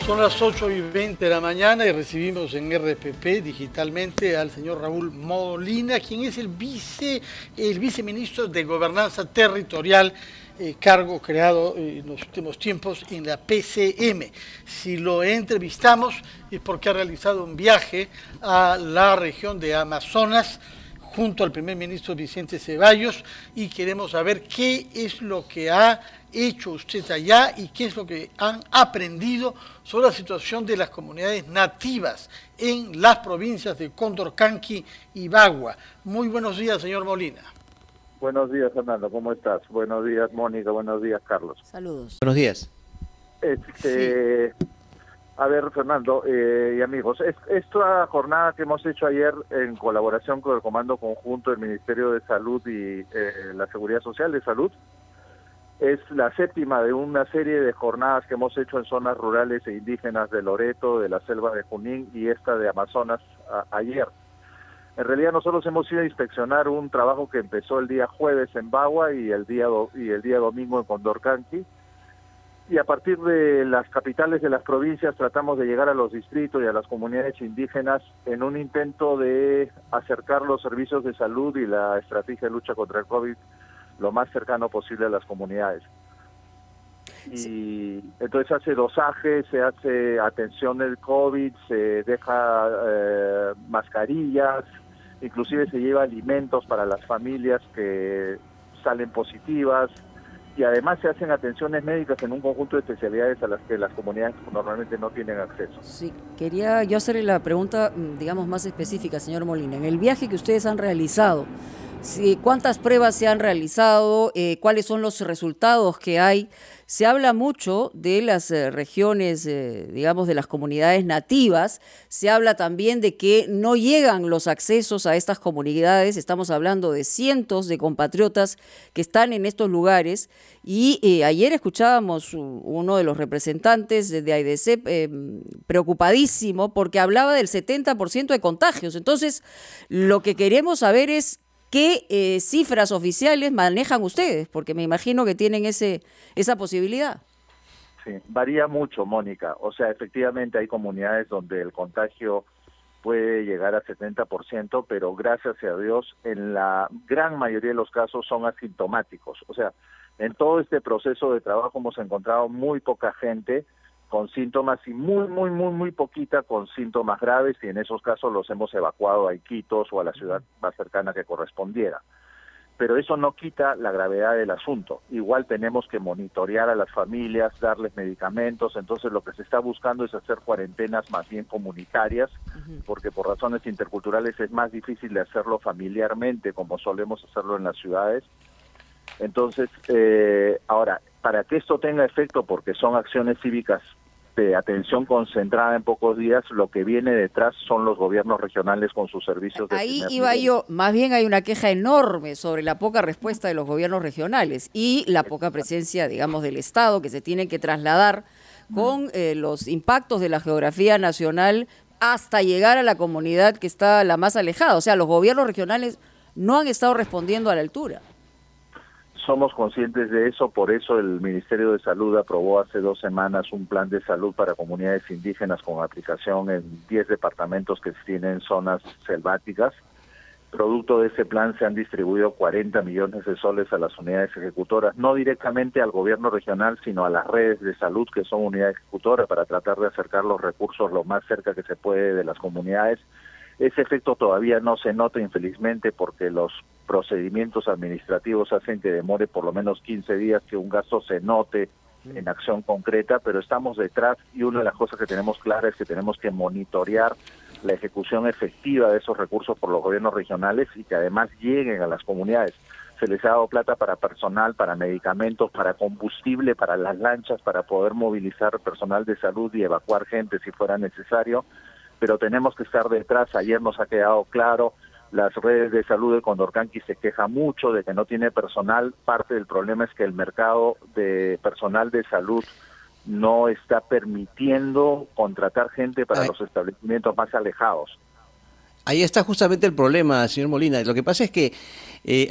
Son las 8:20 de la mañana y recibimos en RPP digitalmente al señor Raúl Molina, quien es el viceministro de Gobernanza Territorial, cargo creado en los últimos tiempos en la PCM. Si lo entrevistamos es porque ha realizado un viaje a la región de Amazonas junto al primer ministro Vicente Ceballos y queremos saber qué es lo que ha hecho usted allá y qué es lo que han aprendido sobre la situación de las comunidades nativas en las provincias de Condorcanqui y Bagua. Muy buenos días, señor Molina. Buenos días, Fernando, ¿cómo estás? Buenos días, Mónica, buenos días, Carlos. Saludos. Buenos días. A ver, Fernando y amigos, esta jornada que hemos hecho ayer en colaboración con el Comando Conjunto del Ministerio de Salud y la Seguridad Social de Salud, es la séptima de una serie de jornadas que hemos hecho en zonas rurales e indígenas de Loreto, de la selva de Junín y esta de Amazonas ayer. En realidad nosotros hemos ido a inspeccionar un trabajo que empezó el día jueves en Bagua y el día domingo en Condorcanqui. Y a partir de las capitales de las provincias tratamos de llegar a los distritos y a las comunidades indígenas en un intento de acercar los servicios de salud y la estrategia de lucha contra el COVID lo más cercano posible a las comunidades. Y entonces se hace dosaje, se hace atención del COVID, se deja mascarillas, inclusive se lleva alimentos para las familias que salen positivas, y además se hacen atenciones médicas en un conjunto de especialidades a las que las comunidades normalmente no tienen acceso. Sí, quería yo hacerle la pregunta, digamos, más específica, señor Molina. En el viaje que ustedes han realizado, ¿cuántas pruebas se han realizado? ¿Cuáles son los resultados que hay? Se habla mucho de las regiones, digamos, de las comunidades nativas. Se habla también de que no llegan los accesos a estas comunidades. Estamos hablando de cientos de compatriotas que están en estos lugares. Y ayer escuchábamos uno de los representantes de AIDESEP preocupadísimo porque hablaba del 70% de contagios. Entonces, lo que queremos saber es ¿qué cifras oficiales manejan ustedes? Porque me imagino que tienen esa posibilidad. Sí, varía mucho, Mónica. O sea, efectivamente hay comunidades donde el contagio puede llegar a 70%, pero gracias a Dios, en la gran mayoría de los casos son asintomáticos. O sea, en todo este proceso de trabajo hemos encontrado muy poca gente con síntomas y muy poquita con síntomas graves, y en esos casos los hemos evacuado a Iquitos o a la ciudad más cercana que correspondiera. Pero eso no quita la gravedad del asunto. Igual tenemos que monitorear a las familias, darles medicamentos. Entonces lo que se está buscando es hacer cuarentenas más bien comunitarias, porque por razones interculturales es más difícil de hacerlo familiarmente como solemos hacerlo en las ciudades. Entonces, ahora, para que esto tenga efecto, porque son acciones cívicas de atención concentrada en pocos días, lo que viene detrás son los gobiernos regionales con sus servicios de ahí primer iba nivel. yo, más bien hay una queja enorme sobre la poca respuesta de los gobiernos regionales y la poca presencia, digamos, del Estado, que se tiene que trasladar con los impactos de la geografía nacional hasta llegar a la comunidad que está la más alejada. O sea, los gobiernos regionales no han estado respondiendo a la altura. Somos conscientes de eso, por eso el Ministerio de Salud aprobó hace 2 semanas un plan de salud para comunidades indígenas con aplicación en 10 departamentos que tienen zonas selváticas. Producto de ese plan se han distribuido 40 millones de soles a las unidades ejecutoras, no directamente al gobierno regional, sino a las redes de salud que son unidades ejecutoras, para tratar de acercar los recursos lo más cerca que se puede de las comunidades. Ese efecto todavía no se nota, infelizmente, porque los procedimientos administrativos hacen que demore por lo menos 15 días que un gasto se note en acción concreta, pero estamos detrás, y una de las cosas que tenemos clara es que tenemos que monitorear la ejecución efectiva de esos recursos por los gobiernos regionales y que además lleguen a las comunidades. Se les ha dado plata para personal, para medicamentos, para combustible, para las lanchas, para poder movilizar personal de salud y evacuar gente si fuera necesario, pero tenemos que estar detrás. Ayer nos ha quedado claro, las redes de salud de Condorcanqui se queja mucho de que no tiene personal. Parte del problema es que el mercado de personal de salud no está permitiendo contratar gente para los establecimientos más alejados. Ahí está justamente el problema, señor Molina. Lo que pasa es que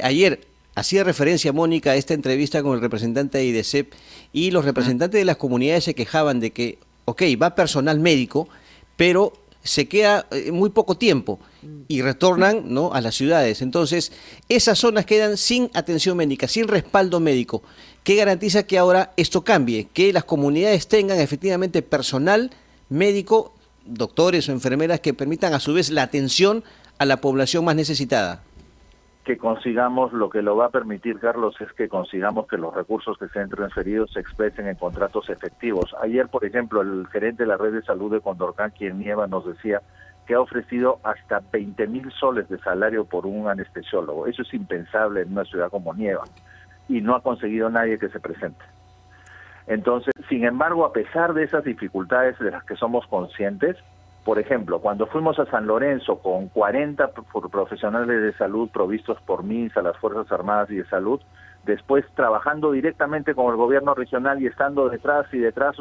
ayer hacía referencia, Mónica, a esta entrevista con el representante de AIDESEP, y los representantes de las comunidades se quejaban de que ok, va personal médico, pero se queda muy poco tiempo y retornan, ¿no?, a las ciudades. Entonces, esas zonas quedan sin atención médica, sin respaldo médico. ¿Qué garantiza que ahora esto cambie? Que las comunidades tengan efectivamente personal médico, doctores o enfermeras que permitan a su vez la atención a la población más necesitada. Que consigamos, lo que lo va a permitir, Carlos, es que consigamos que los recursos que sean transferidos se expresen en contratos efectivos. Ayer, por ejemplo, el gerente de la red de salud de Condorcanqui en Nieva nos decía que ha ofrecido hasta 20.000 soles de salario por un anestesiólogo. Eso es impensable en una ciudad como Nieva, y no ha conseguido nadie que se presente. Entonces, sin embargo, a pesar de esas dificultades de las que somos conscientes, por ejemplo, cuando fuimos a San Lorenzo con 40 profesionales de salud provistos por MINSA, las Fuerzas Armadas y de Salud, después trabajando directamente con el gobierno regional y estando detrás,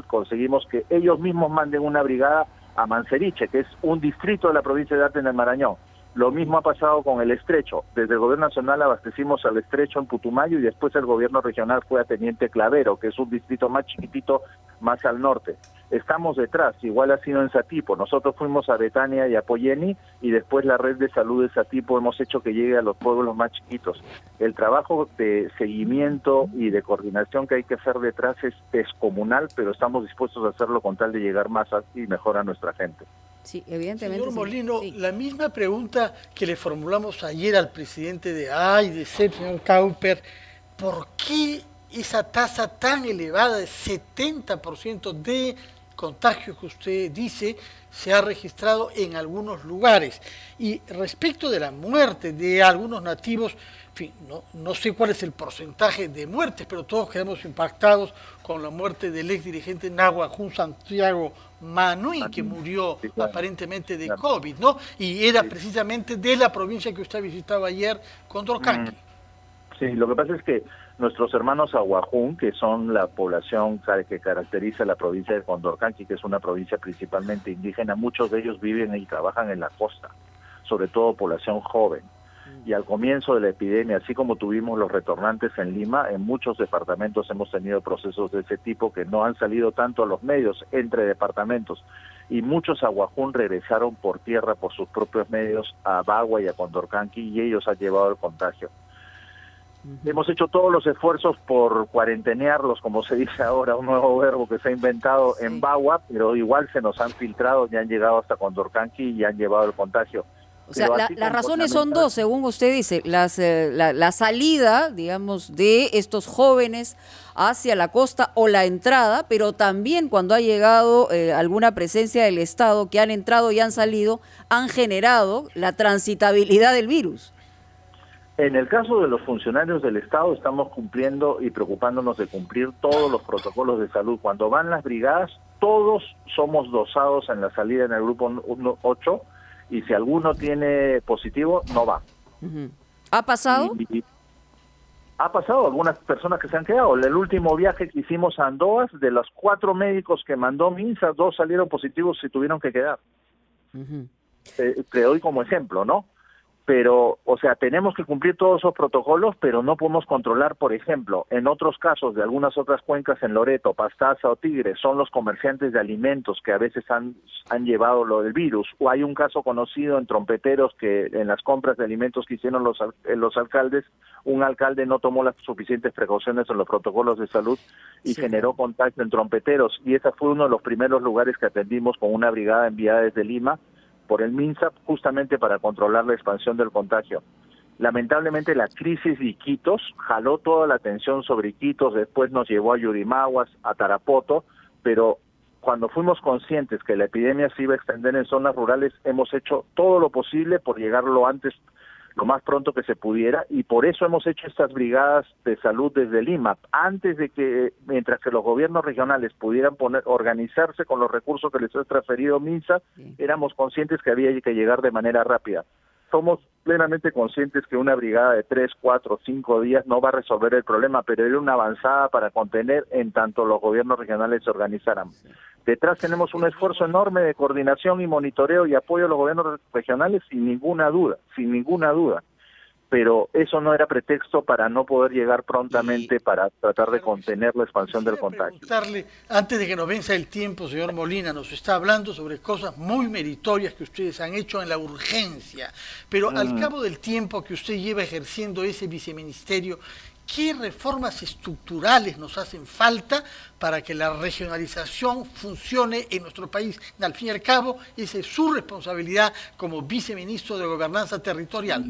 conseguimos que ellos mismos manden una brigada a Manseriche, que es un distrito de la provincia de Arte en el Marañón. Lo mismo ha pasado con el Estrecho. Desde el gobierno nacional abastecimos al Estrecho en Putumayo y después el gobierno regional fue a Teniente Clavero, que es un distrito más chiquitito, más al norte. Estamos detrás, igual ha sido en Satipo. Nosotros fuimos a Betania y a Poyeni y después la red de salud de Satipo hemos hecho que llegue a los pueblos más chiquitos. El trabajo de seguimiento y de coordinación que hay que hacer detrás es descomunal, pero estamos dispuestos a hacerlo con tal de llegar más y mejor a nuestra gente. Sí, evidentemente. Señor Molino, sí. La misma pregunta que le formulamos ayer al presidente de AIDC, señor Cauper, ¿por qué esa tasa tan elevada de 70% de contagios que usted dice se ha registrado en algunos lugares? Y respecto de la muerte de algunos nativos, en fin, no sé cuál es el porcentaje de muertes, pero todos quedamos impactados con la muerte del ex dirigente Nahuajún Santiago Manuín, que murió aparentemente de COVID, ¿no? Y era precisamente de la provincia que usted visitaba ayer, Condorcanqui. Sí, lo que pasa es que nuestros hermanos Ahuajún, que son la población que caracteriza la provincia de Condorcanqui, que es una provincia principalmente indígena, muchos de ellos viven y trabajan en la costa, sobre todo población joven. Y al comienzo de la epidemia, así como tuvimos los retornantes en Lima, en muchos departamentos hemos tenido procesos de ese tipo que no han salido tanto a los medios entre departamentos. Y muchos Ahuajún regresaron por tierra por sus propios medios a Bagua y a Condorcanqui y ellos han llevado el contagio. Hemos hecho todos los esfuerzos por cuarentenearlos, como se dice ahora, un nuevo verbo que se ha inventado en Bagua, pero igual se nos han filtrado, ya han llegado hasta Condorcanqui y han llevado el contagio. O sea, las razones son dos, según usted dice, la salida, digamos, de estos jóvenes hacia la costa o la entrada, pero también cuando ha llegado alguna presencia del Estado, que han entrado y han salido, han generado la transitabilidad del virus. En el caso de los funcionarios del Estado estamos cumpliendo y preocupándonos de cumplir todos los protocolos de salud. Cuando van las brigadas, todos somos dosados en la salida en el grupo 8 y si alguno tiene positivo, no va. ¿Ha pasado? Ha pasado, algunas personas que se han quedado. El último viaje que hicimos a Andoas, de los 4 médicos que mandó MINSA, 2 salieron positivos y tuvieron que quedar. Te doy como ejemplo, ¿no? Pero, o sea, tenemos que cumplir todos esos protocolos, pero no podemos controlar, por ejemplo, en otros casos de algunas otras cuencas en Loreto, Pastaza o Tigre, son los comerciantes de alimentos que a veces han llevado lo del virus, o hay un caso conocido en Trompeteros que en las compras de alimentos que hicieron los alcaldes, un alcalde no tomó las suficientes precauciones en los protocolos de salud y generó contagio en Trompeteros, y ese fue uno de los primeros lugares que atendimos con una brigada enviada desde Lima, por el MINSA, justamente para controlar la expansión del contagio. Lamentablemente la crisis de Iquitos jaló toda la atención sobre Iquitos, después nos llevó a Yurimaguas, a Tarapoto, pero cuando fuimos conscientes que la epidemia se iba a extender en zonas rurales, hemos hecho todo lo posible por llegar lo más pronto que se pudiera, y por eso hemos hecho estas brigadas de salud desde Lima, antes de que, mientras que los gobiernos regionales pudieran organizarse con los recursos que les ha transferido MINSA, éramos conscientes que había que llegar de manera rápida. Somos plenamente conscientes que una brigada de 3, 4, 5 días no va a resolver el problema, pero era una avanzada para contener en tanto los gobiernos regionales se organizaran. Detrás tenemos un esfuerzo enorme de coordinación y monitoreo y apoyo a los gobiernos regionales sin ninguna duda. pero eso no era pretexto para no poder llegar prontamente para tratar de contener la expansión del contagio. Preguntarle, antes de que nos venza el tiempo, señor Molina, nos está hablando sobre cosas muy meritorias que ustedes han hecho en la urgencia, pero al cabo del tiempo que usted lleva ejerciendo ese viceministerio, ¿qué reformas estructurales nos hacen falta para que la regionalización funcione en nuestro país? Al fin y al cabo, esa es su responsabilidad como viceministro de Gobernanza Territorial.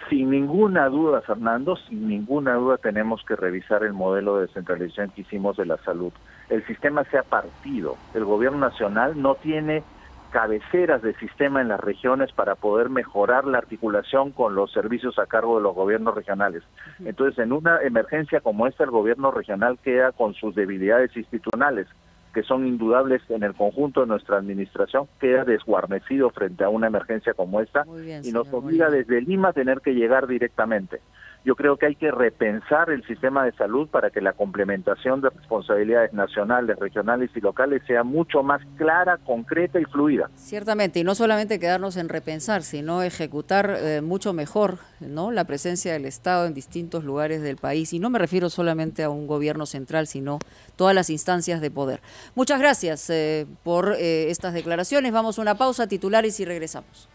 Sin ninguna duda, Fernando, sin ninguna duda tenemos que revisar el modelo de descentralización que hicimos de la salud. El sistema se ha partido. El gobierno nacional no tiene cabeceras de sistema en las regiones para poder mejorar la articulación con los servicios a cargo de los gobiernos regionales. Entonces, en una emergencia como esta, el gobierno regional queda con sus debilidades institucionales, que son indudables en el conjunto de nuestra administración, queda desguarnecido frente a una emergencia como esta y nos obliga desde Lima a tener que llegar directamente. Yo creo que hay que repensar el sistema de salud para que la complementación de responsabilidades nacionales, regionales y locales sea mucho más clara, concreta y fluida. Ciertamente, y no solamente quedarnos en repensar, sino ejecutar mucho mejor, ¿no?, la presencia del Estado en distintos lugares del país. Y no me refiero solamente a un gobierno central, sino todas las instancias de poder. Muchas gracias por estas declaraciones. Vamos a una pausa, titulares, y regresamos.